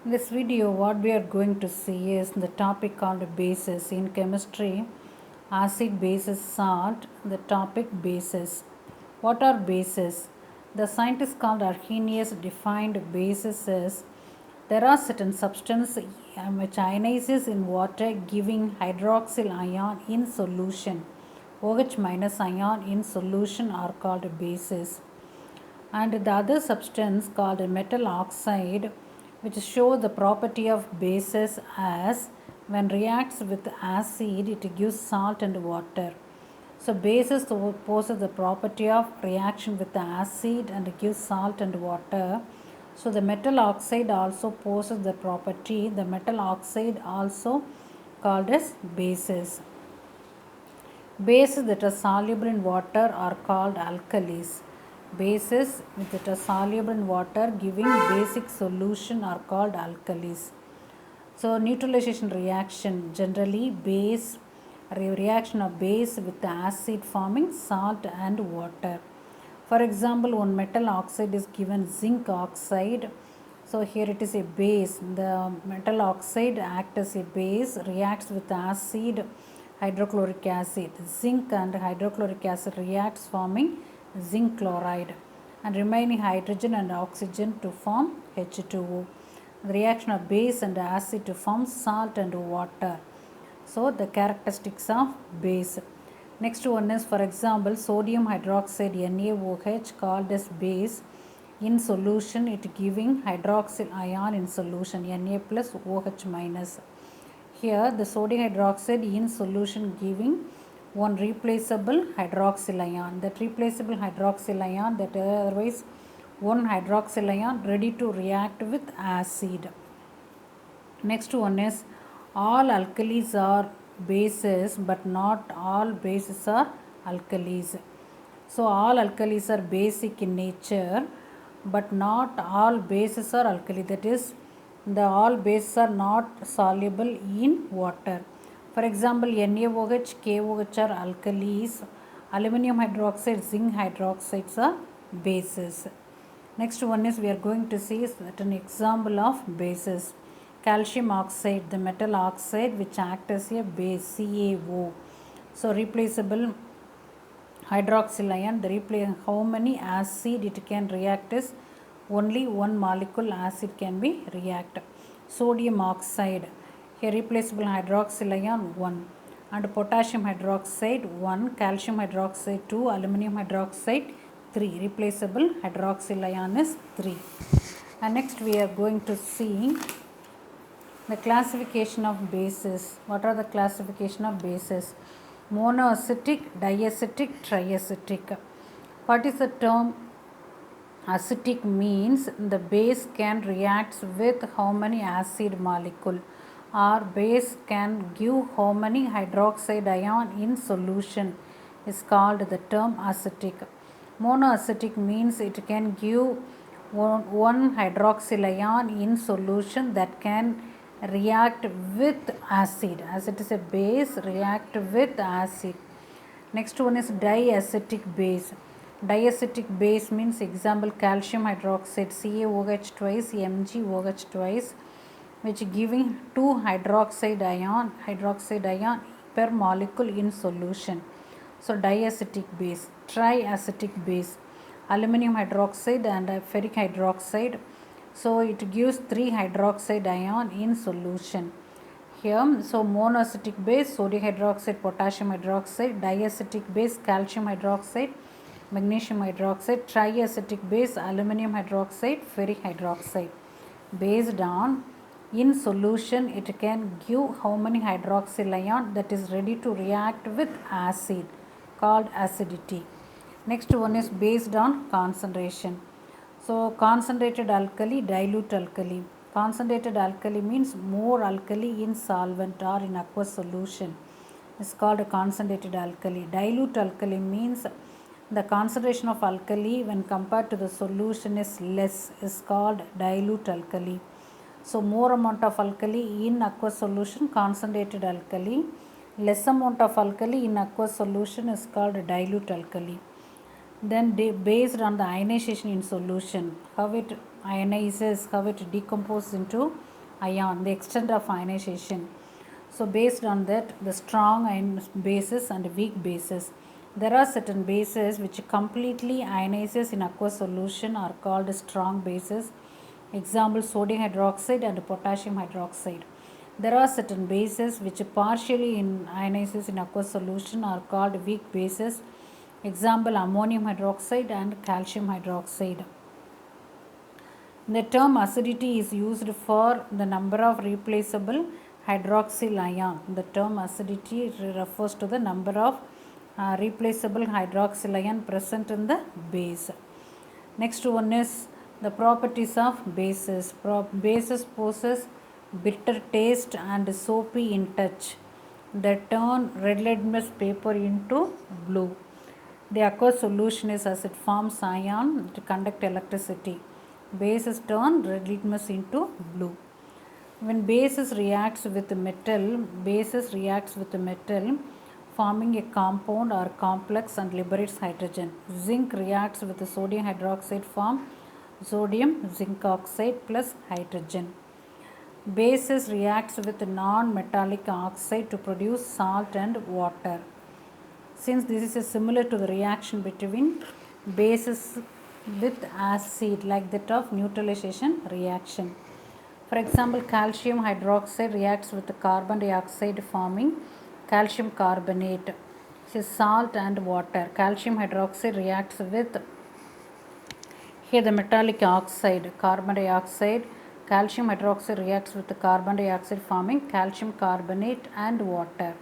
In this video, what we are going to see is the topic called bases. In chemistry, acid, bases, salt, the topic bases. What are bases? The scientist called Arrhenius defined bases as there are certain substances which ionizes in water giving hydroxyl ion in solution. OH minus ion in solution are called bases, and the other substance called metal oxide, which shows the property of bases as when reacts with acid it gives salt and water. So bases possess the property of reaction with the acid and gives salt and water. So the metal oxide also possesses the property, the metal oxide also called as bases. Bases that are soluble in water are called alkalis. Bases that are soluble in water giving basic solution are called alkalis. So neutralization reaction, generally base reaction of base with acid forming salt and water. For example, one metal oxide is given zinc oxide. So here it is a base. The metal oxide acts as a base, reacts with acid, hydrochloric acid. Zinc and hydrochloric acid reacts forming zinc chloride and remaining hydrogen and oxygen to form H2O. The reaction of base and acid to form salt and water. So the characteristics of base. Next one is, for example, sodium hydroxide NaOH called as base. In solution it giving hydroxyl ion in solution Na plus OH minus. Here the sodium hydroxide in solution giving one replaceable hydroxyl ion. That replaceable hydroxyl ion, that otherwise one hydroxyl ion ready to react with acid. Next one is, all alkalis are bases but not all bases are alkalis. So all alkalis are basic in nature but not all bases are alkali. That is, the all bases are not soluble in water. For example, NaOH, KOH are alkalis. Aluminum hydroxide, zinc hydroxides are bases. Next one is, we are going to see an example of bases. Calcium oxide, the metal oxide which acts as a base, CaO. So replaceable hydroxyl ion, how many acid it can react is only one molecule acid can be react. Sodium oxide, here replaceable hydroxyl ion 1, and potassium hydroxide 1, calcium hydroxide 2, aluminum hydroxide 3, replaceable hydroxyl ion is 3. And next we are going to see the classification of bases. What are the classification of bases? Monoacetic, diacetic, triacetic. What is the term acidic? Means the base can react with how many acid molecule, or base can give how many hydroxide ion in solution is called the term acidic. Monoacetic means it can give one hydroxyl ion in solution that can react with acid, as it is a base react with acid. Next one is diacetic base. Diacetic base means, example, calcium hydroxide CaOH twice, MgOH twice, which giving 2 hydroxide ion per molecule in solution. So diacetic base. Triacetic base, aluminum hydroxide and ferric hydroxide. So it gives 3 hydroxide ion in solution. Here, so monoacetic base, sodium hydroxide, potassium hydroxide. Diacetic base, calcium hydroxide, magnesium hydroxide. Triacetic base, aluminum hydroxide, ferric hydroxide. Based on in solution it can give how many hydroxyl ion that is ready to react with acid, called acidity. Next one is based on concentration. So concentrated alkali, dilute alkali. Concentrated alkali means more alkali in solvent or in aqueous solution is called a concentrated alkali. Dilute alkali means the concentration of alkali when compared to the solution is less, is called dilute alkali. So more amount of alkali in aqueous solution, concentrated alkali. Less amount of alkali in aqueous solution is called dilute alkali. Then based on the ionization in solution, how it ionizes, how it decomposes into ion, the extent of ionization. So based on that, the strong bases and weak bases. There are certain bases which completely ionizes in aqueous solution are called strong bases. Example, sodium hydroxide and potassium hydroxide. There are certain bases which partially ionizes in aqueous solution are called weak bases. Example, ammonium hydroxide and calcium hydroxide. The term acidity is used for the number of replaceable hydroxyl ion. The term acidity refers to the number of replaceable hydroxyl ion present in the base. Next one is the properties of bases. Bases possess bitter taste and soapy in touch. They turn red litmus paper into blue. The aqueous solution is acid forms ion to conduct electricity. Bases turn red litmus into blue. When bases reacts with metal, forming a compound or complex and liberates hydrogen. Zinc reacts with the sodium hydroxide form sodium zinc oxide plus hydrogen. Bases reacts with non-metallic oxide to produce salt and water. Since this is similar to the reaction between bases with acid like that of neutralization reaction. For example, calcium hydroxide reacts with carbon dioxide forming calcium carbonate. This is salt and water. Calcium hydroxide reacts with here the metallic oxide, carbon dioxide. Calcium hydroxide reacts with the carbon dioxide forming calcium carbonate and water.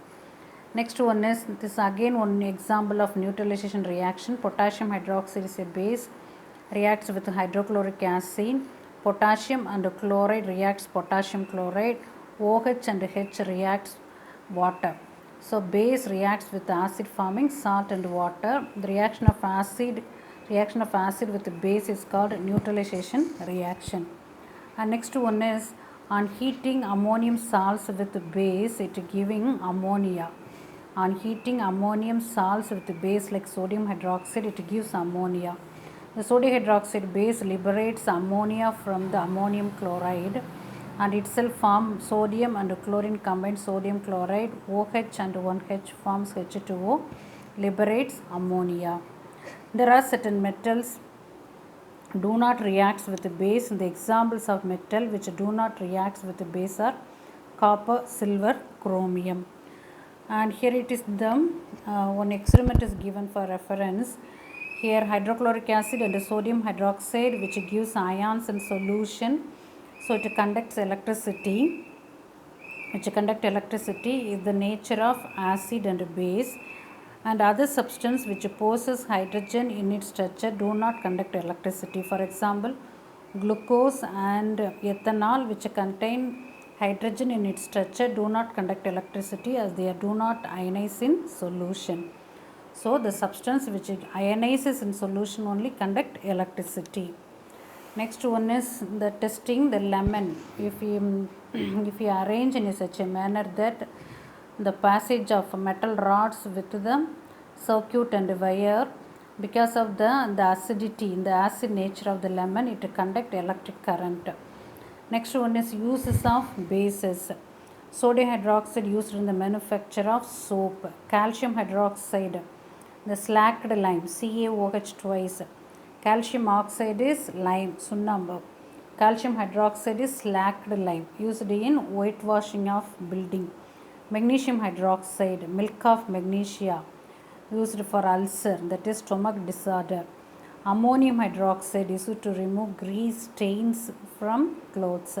Next one is this again one example of neutralization reaction. Potassium hydroxide is a base, reacts with hydrochloric acid. Potassium and chloride reacts potassium chloride. OH and H reacts water. So base reacts with acid forming salt and water. The reaction of acid with the base is called neutralization reaction. And next one is on heating ammonium salts with the base, it giving ammonia. On heating ammonium salts with the base like sodium hydroxide, it gives ammonia. The sodium hydroxide base liberates ammonia from the ammonium chloride and itself forms sodium and chlorine combined sodium chloride. OH and 1H forms H2O, liberates ammonia. There are certain metals do not react with the base. The examples of metal which do not react with the base are copper, silver, chromium. And here it is the one experiment is given for reference. Here hydrochloric acid and sodium hydroxide which gives ions in solution. So it conducts electricity. Which conduct electricity is the nature of acid and base. And other substance which possess hydrogen in its structure do not conduct electricity. For example, glucose and ethanol which contain hydrogen in its structure do not conduct electricity as they do not ionize in solution. So the substance which ionizes in solution only conduct electricity. Next one is the testing the lemon. If you arrange in such a manner that the passage of metal rods with the circuit and wire, because of the acidity, the acid nature of the lemon, it conduct electric current. Next one is uses of bases. Sodium hydroxide used in the manufacture of soap. Calcium hydroxide, the slacked lime, CaOH twice. Calcium oxide is lime, sunnambu. Calcium hydroxide is slacked lime, used in whitewashing of building. Magnesium hydroxide, milk of magnesia, used for ulcer, that is stomach disorder. Ammonium hydroxide is used to remove grease stains from clothes.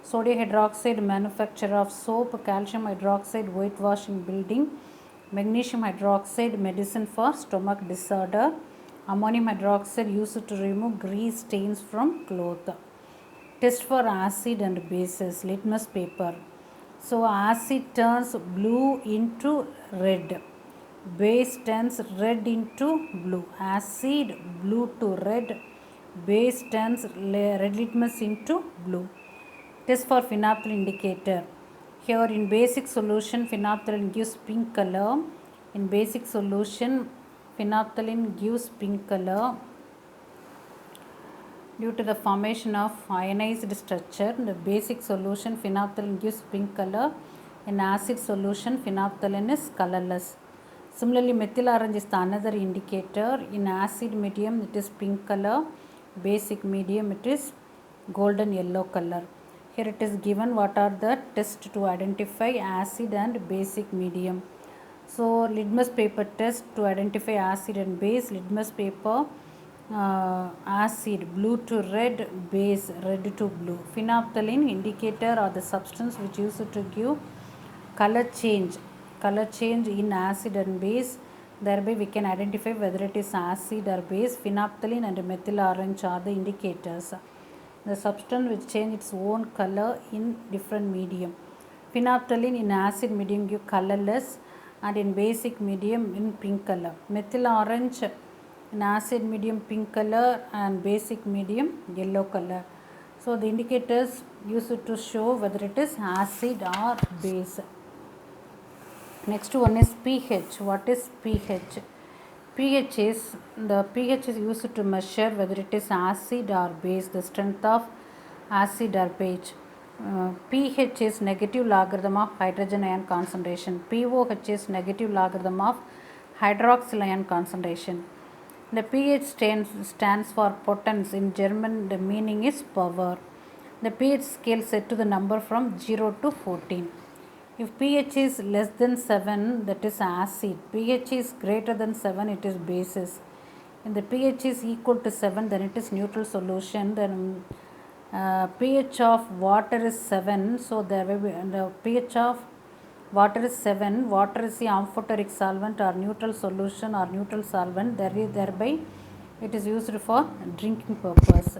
Sodium hydroxide, manufacture of soap. Calcium hydroxide, whitewashing building. Magnesium hydroxide, medicine for stomach disorder. Ammonium hydroxide, used to remove grease stains from cloth. Test for acid and bases. Litmus paper. So acid turns blue into red. Base turns red into blue. Acid blue to red. Base turns red litmus into blue. Test for phenolphthalein indicator. Here in basic solution phenolphthalein gives pink color. In basic solution phenolphthalein gives pink color. Due to the formation of ionized structure, the basic solution phenolphthalein gives pink color. In acid solution, phenolphthalein is colorless. Similarly, methyl orange is the another indicator. In acid medium, it is pink color. Basic medium, it is golden yellow color. Here it is given what are the tests to identify acid and basic medium. So, litmus paper test to identify acid and base. Litmus paper, acid blue to red, base red to blue. Phenolphthalein indicator or the substance which used to give color change in acid and base. Thereby we can identify whether it is acid or base. Phenolphthalein and methyl orange are the indicators. The substance which change its own color in different medium. Phenolphthalein in acid medium give colorless and in basic medium in pink color. Methyl orange in acid medium pink color and basic medium yellow color. So the indicators used to show whether it is acid or base. Next one is pH. What is pH? pH is used to measure whether it is acid or base, the strength of acid or base. pH is negative logarithm of hydrogen ion concentration. pOH is negative logarithm of hydroxyl ion concentration. The pH stands for potence. In German, the meaning is power. The pH scale set to the number from 0 to 14. If pH is less than 7, that is acid. pH is greater than 7, it is bases. If the pH is equal to 7, then it is neutral solution. Then pH of water is 7, so there will be the pH of water is 7. Water is the amphoteric solvent or neutral solution or neutral solvent. Thereby it is used for drinking purpose.